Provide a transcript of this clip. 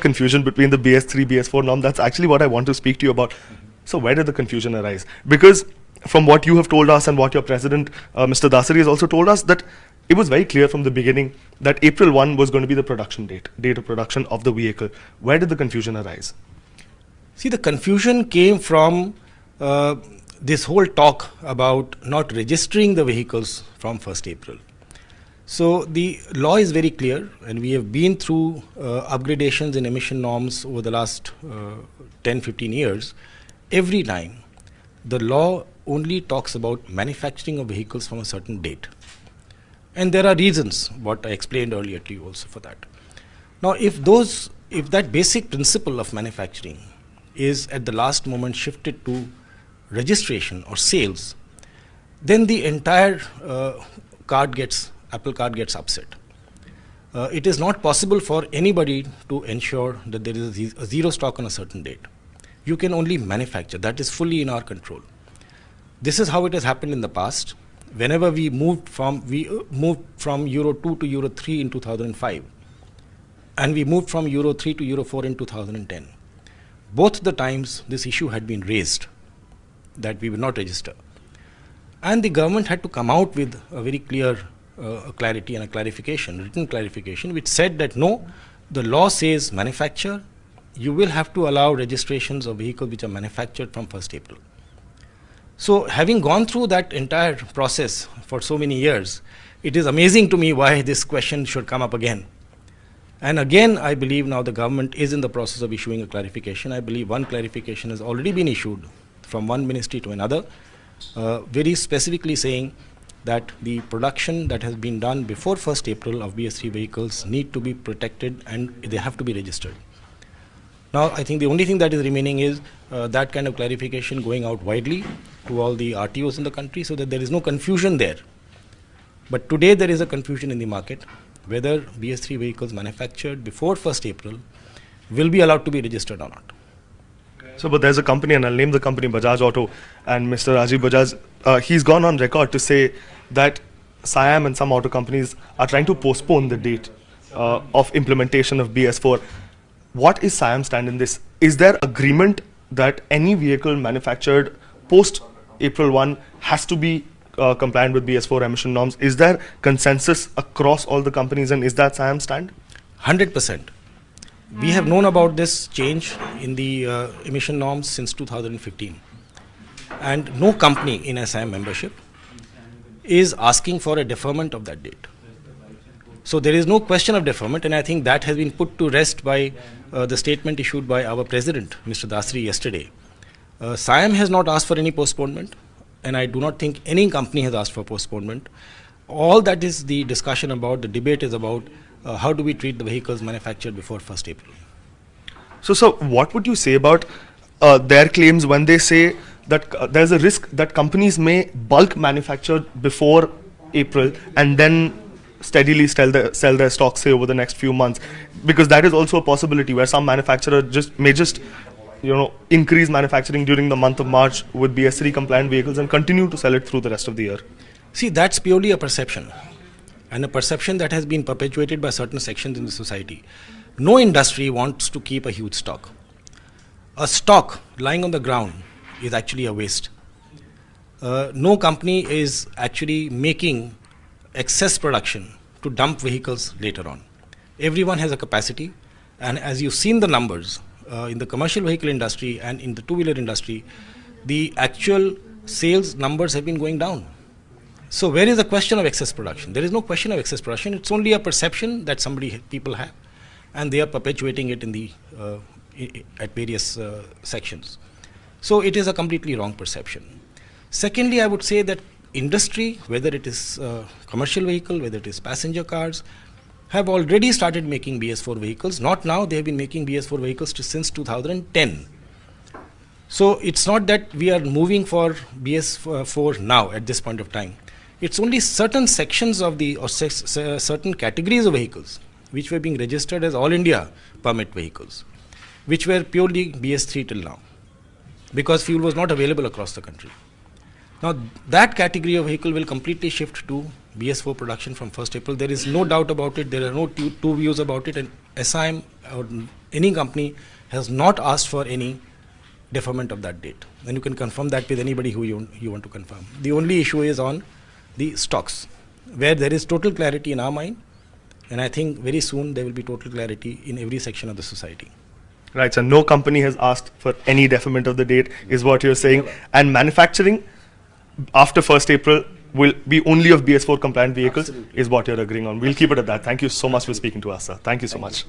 confusion between the BS3, BS4 norm. That's actually what I want to speak to you about. So where did the confusion arise? Because from what you have told us and what your president, Mr. Dasari, has also told us, that it was very clear from the beginning that April 1 was going to be the production date of production of the vehicle. Where did the confusion arise? See, the confusion came from this whole talk about not registering the vehicles from 1st April. So the law is very clear, and we have been through upgradations in emission norms over the last 10-15 years. Every time, the law only talks about manufacturing of vehicles from a certain date. And there are reasons, what I explained earlier to you also for that. Now, if that basic principle of manufacturing is at the last moment shifted to registration or sales, then the entire Apple cart gets upset. It is not possible for anybody to ensure that there is a zero stock on a certain date. You can only manufacture. That is fully in our control. This is how it has happened in the past. Whenever we moved from Euro 2 to Euro 3 in 2005, and we moved from Euro 3 to Euro 4 in 2010. Both the times this issue had been raised, that we will not register. And the government had to come out with a very clear clarity and a clarification, written clarification, which said that no, the law says manufacture, you will have to allow registrations of vehicles which are manufactured from 1st April. So having gone through that entire process for so many years, it is amazing to me why this question should come up again. And again, I believe now the government is in the process of issuing a clarification. I believe one clarification has already been issued from one ministry to another, very specifically saying that the production that has been done before 1st April of BS3 vehicles need to be protected and they have to be registered. Now, I think the only thing that is remaining is that kind of clarification going out widely to all the RTOs in the country so that there is no confusion there. But today there is a confusion in the market whether BS3 vehicles manufactured before 1st April will be allowed to be registered or not. So, but there's a company, and I'll name the company, Bajaj Auto, and Mr. Rajiv Bajaj, he's gone on record to say that SIAM and some auto companies are trying to postpone the date of implementation of BS4. What is SIAM's stand in this? Is there agreement that any vehicle manufactured post April 1 has to be compliant with BS4 emission norms? Is there consensus across all the companies, and is that SIAM's stand? 100%. We have known about this change in the emission norms since 2015. And no company in SIAM membership is asking for a deferment of that date. So there is no question of deferment, and I think that has been put to rest by the statement issued by our president, Mr. Dasari, yesterday. SIAM has not asked for any postponement, and I do not think any company has asked for postponement. All that is the discussion about, the debate is about how do we treat the vehicles manufactured before 1st April. So what would you say about their claims when they say that there's a risk that companies may bulk manufacture before April and then steadily sell their stocks, say, over the next few months? Because that is also a possibility where some manufacturer may just increase manufacturing during the month of March with BS3 compliant vehicles and continue to sell it through the rest of the year. See, that's purely a perception, and a perception that has been perpetuated by certain sections in the society. No industry wants to keep a huge stock. A stock lying on the ground is actually a waste. No company is actually making excess production to dump vehicles later on. Everyone has a capacity, and as you've seen the numbers in the commercial vehicle industry and in the two-wheeler industry, the actual sales numbers have been going down. So where is the question of excess production? There is no question of excess production. It's only a perception that people have, and they are perpetuating it in the at various sections. So it is a completely wrong perception. Secondly, I would say that industry, whether it is commercial vehicle, whether it is passenger cars, have already started making BS4 vehicles. Not now, they have been making BS4 vehicles since 2010. So it's not that we are moving for BS4 now at this point of time. It's only certain sections of certain categories of vehicles which were being registered as All India permit vehicles, which were purely BS3 till now, because fuel was not available across the country. Now that category of vehicle will completely shift to BS4 production from 1st April. There is no doubt about it. There are no two views about it, and SIAM or any company has not asked for any deferment of that date. And you can confirm that with anybody who you want to confirm. The only issue is on the stocks, where there is total clarity in our mind, and I think very soon there will be total clarity in every section of the society. Right, so no company has asked for any deferment of the date, is what you're saying. And manufacturing after 1st April will be only of BS4 compliant vehicles, Absolutely. is what you're agreeing on. We'll keep it at that. Thank you so much for speaking to us, sir. Thank you so much.